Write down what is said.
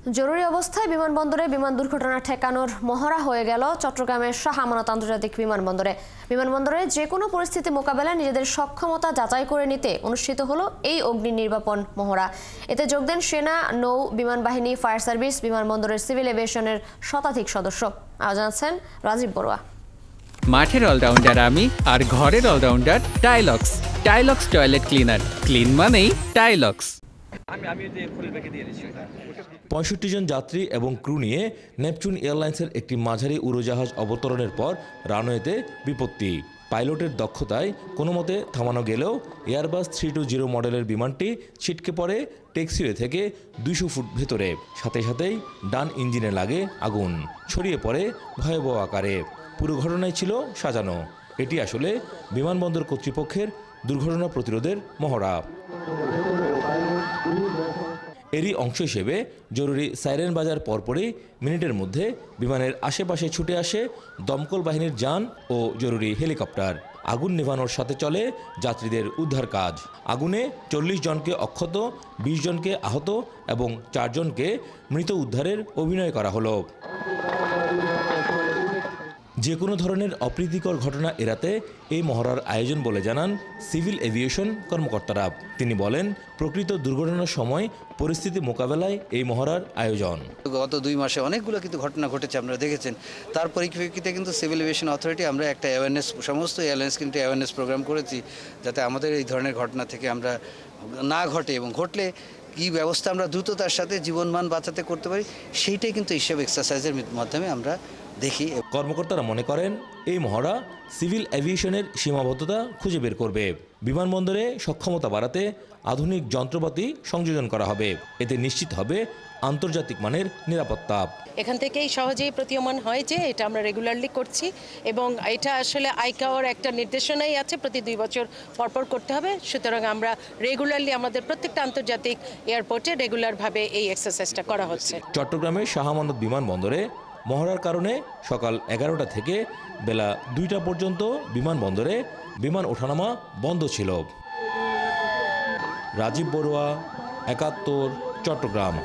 জরুরি অবস্থায় বিমানবন্দরে বিমান দুর্ঘটনা ঠেকানোর মহড়া হয়ে গেল চট্টগ্রামের শাহ আমানত আন্তর্জাতিক বিমানবন্দরে। বিমানবন্দরে যে কোনো পরিস্থিতি মোকাবেলায় নিজেদের সক্ষমতা যাচাই করে নিতে অনুষ্ঠিত হলো এই অগ্নি নির্বাপন মহড়া। এতে যোগ দেন সেনা, নৌ বিমান বাহিনী, ফায়ার সার্ভিস, বিমানবন্দরের সিভিল এভিয়েশনের শতাধিক সদস্য। আয়োজন আছেন রাজীব বড়ুয়া। মাঠের অলরাউন্ডার আমি, আর ঘরের allrounder Tylox. Tylox toilet cleaner, clean মানেই টাইলক্স। ৬৫ জন যাত্রী এবং ক্রু নিয়ে নেপচুন এয়ারলাইন্সের একটি মাঝারি উড়োজাহাজ অবতরণের পর রানওয়েতে বিপত্তি। পাইলটের দক্ষতায় কোনো মতে থামানো গেলেও এয়ারবাস 320 মডেলের বিমানটি ছিটকে পড়ে ট্যাক্সিওয়ে থেকে 200 ফুট ভেতরে। সাথে সাথেই ডান ইঞ্জিনে লাগে আগুন, ছড়িয়ে পড়ে ভয়াবহ আকারে। পুরো ঘটনাই ছিল সাজানো। এটি আসলে বিমানবন্দর কর্তৃপক্ষের দুর্ঘটনা প্রতিরোধের মহড়া। এরই অংশ হিসেবে জরুরি সাইরেন বাজার পরপরই মিনিটের মধ্যে বিমানের আশেপাশে ছুটে আসে দমকল বাহিনীর যান ও জরুরি হেলিকপ্টার। আগুন নেভানোর সাথে চলে যাত্রীদের উদ্ধার কাজ। আগুনে 40 জনকে অক্ষত, 20 জনকে আহত এবং 4 জনকে মৃত উদ্ধারের অভিনয় করা হলো। যে কোনো ধরনের অপ্রীতিকর ঘটনা এড়াতে এই মহড়ার আয়োজন বলে জানান সিভিল এভিয়েশন কর্মকর্তারা। তিনি বলেন, প্রকৃত দুর্ঘটনার সময় পরিস্থিতি মোকাবেলায় এই মহড়ার আয়োজন। গত 2 মাসে অনেকগুলো কিন্তু ঘটনা ঘটেছে, আপনারা দেখেছেন। তার পরিপ্রেক্ষিতে কিন্তু সিভিল এভিয়েশন অথরিটি আমরা একটা অ্যাওয়ারনেস, সমস্ত এয়ারলাইন্স কিন্তু অ্যাওয়ারনেস প্রোগ্রাম করেছি, যাতে আমাদের এই ধরনের ঘটনা থেকে আমরা না ঘটে, এবং ঘটলে কী ব্যবস্থা আমরা দ্রুততার সাথে জীবনমান বাঁচাতে করতে পারি, সেইটাই কিন্তু এইসব এক্সারসাইজের মাধ্যমে আমরা দেখি। কর্মকর্তারা মনে করেন এই মহড়া সিভিল এভিয়েশনের সীমাবদ্ধতা খুঁজে বের করবে। বিমানবন্দরে সক্ষমতা বাড়াতে আধুনিক যন্ত্রপাতি সংযোজন করা হবে। এতে নিশ্চিত হবে আন্তর্জাতিক মানের নিরাপত্তা। এখান থেকেই সহজেই প্রতীয়মান হয় যে এটা আমরা রেগুলারলি করছি, এবং এটা আসলে আইকাওর একটা নির্দেশনাই আছে, প্রতি 2 বছর পরপর করতে হবে। সুতরাং আমরা রেগুলারলি আমাদের প্রত্যেকটা আন্তর্জাতিক এয়ারপোর্টে রেগুলারভাবে এই এক্সারসাইজটা করা হচ্ছে। চট্টগ্রামের শাহ আমানত বিমানবন্দরে মহড়ার কারণে সকাল 11টা থেকে বেলা 2টা পর্যন্ত বিমানবন্দরে বিমান ওঠানামা বন্ধ ছিল। রাজীব বড়ুয়া, 71, চট্টগ্রাম।